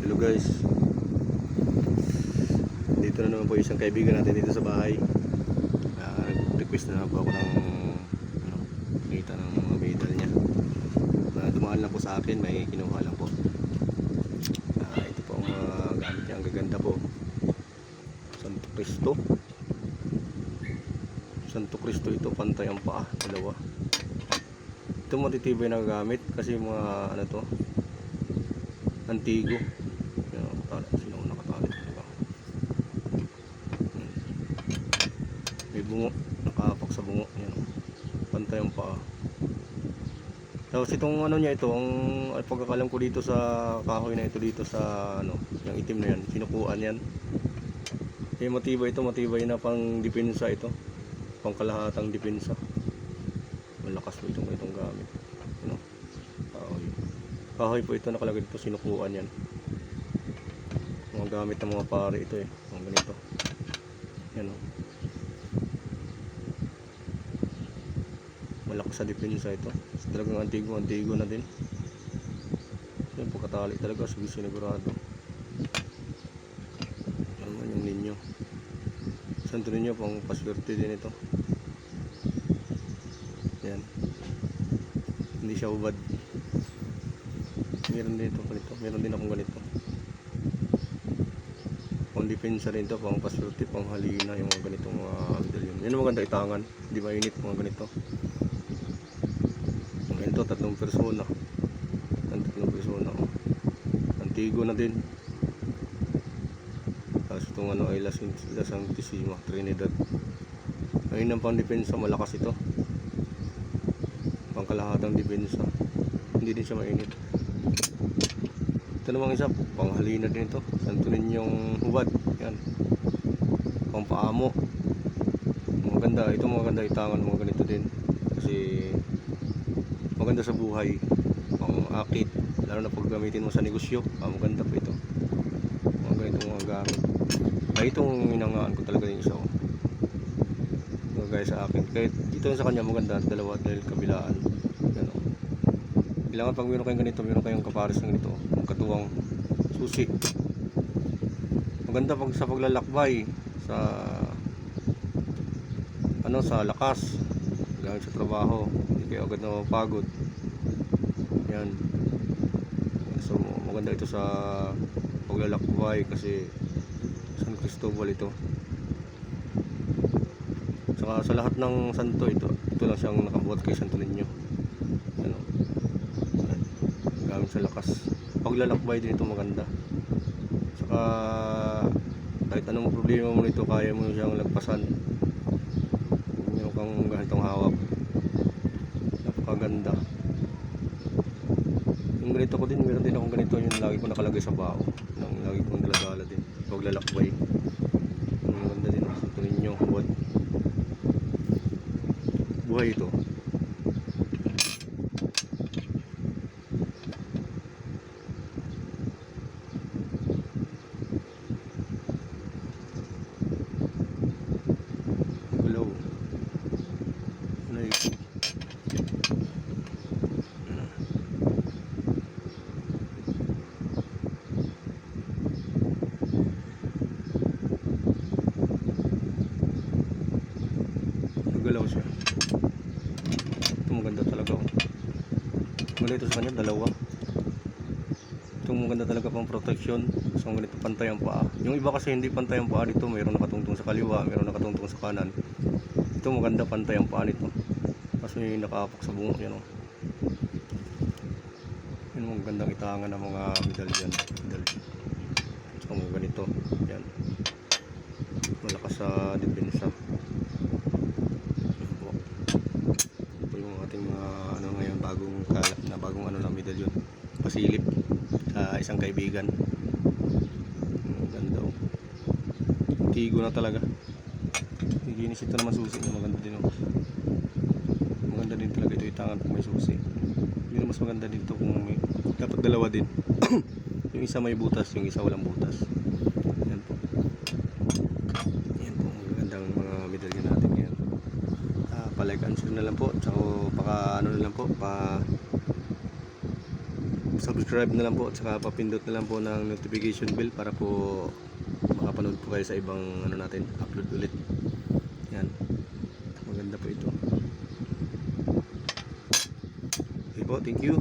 Hello guys, dito na naman po isang kaibigan natin dito sa bahay. Request na po ako ng kita ng mga medal niya. Dumaan lang po sa akin, may kinuha lang po. Ito po ang mga gamit niya, ang gaganda po. Santo Cristo ito, pantay ang paa, dalawa. Ito matitibay na gamit kasi mga ano to, antigo. Sino ang nakatali, diba? May bungo, nakapak sa bungo. Yan, pantay ang paa. Tapos itong ano niya, ito ang pagkakalam ko dito sa kahoy na ito, dito sa ano, yung itim na yan, sinukuan yan. Matibay ito, matibay na pang depensa ito, pang kalahatang depensa. Malakas po itong gamit, ano? Kahoy po ito, nakalagay dito, sinukuan yan. Mga gamit ng mga pare ito mga ganito. Yan malakas sa depensa ito. Talagang antigo na din. Yan, pagkatali talaga, sigurado. Ano man yung ninyo. Santo ninyo, pang paswerte din ito. Yan. Hindi siya ubad. Meron din ito ganito. Meron din akong ganito. Pang depensa rin ito, pang paswerte, pang halina, yung mga ganitong mga medalyon. Yan ang maganda itangan. Hindi mainit mga ganito. Ito, tatlong persona. Antigo na din. Tapos itong ano ay La Santisima Trinidad. Ayun ang pang depensa, malakas ito. Pang kalahatang depensa. Hindi din siya mainit. Ito namang isa, pang halina din ito. Santo Ninyong hubad. Yan. Pang paamo. Maganda. Ito maganda itangan, mga ganito din. Kasi maganda sa buhay, pang akit, lalo na pag gamitin mo sa negosyo. Maganda po ito, mga ganitong mga gamit. Itong inangaan ko talaga yung isa gaya sa akin, kahit ito sa kanya maganda, dalawa dahil kabilaan. Yan, kailangan pag meron kayong ganito, meron kayong kapares ng ganito, magkatuwang susi. Maganda pag sa paglalakbay, sa sa lakas, gamit sa trabaho, hindi kayo agad na mapagod. Yan. So maganda ito sa paglalakbay kasi San Cristobal ito. Saka sa lahat ng santo ito lang siyang nakabuhat kay Santo Niño. Ano? Gamit sa lakas. Paglalakbay din ito maganda. Saka kahit anong problema mo nito, kaya mo siyang lagpasan. Meron kang ganitong hawak. Napakaganda. Yung ganito ko din, meron din akong ganito, yung lagi ko nakalagay sa bao, yung lagi kong daladala din paglalakbay. Maganda din, Santo Niño hubad. Buhay ito. Hello. Galaw siya. Ito maganda talaga. Maganda ito sa kanya, dalawa. Ito maganda talaga pang protection. So ganito, pantay ang paa. Yung iba kasi hindi pantay ang paa dito. Mayroon nakatungtong sa kaliwa, mayroon nakatungtong sa kanan. Ito maganda, pantay ang paa nito. Kasi nakaapak sa bungo yan. Yan ang magandang itangan ng mga medalyon. So ganito. Yan. Malakas sa depensa. Ating mga ngayon, bagong ano na medalyon, pasilip sa isang kaibigan. Ganda antigo na talaga. Linis ito naman, susi na maganda din maganda din talaga ito itangan kung may susi. Yun mas maganda dito kung may, dapat dalawa din. Yung isa may butas, yung isa walang butas. Yan po magandang mga medalyon natin ngayon. Pa-like and share na lang po, tsaka na lang po, subscribe na lang po at saka papindot na lang po ng notification bell para po makapanood po kayo sa ibang ano natin, upload ulit. Yan. Maganda po ito. Okay po, thank you.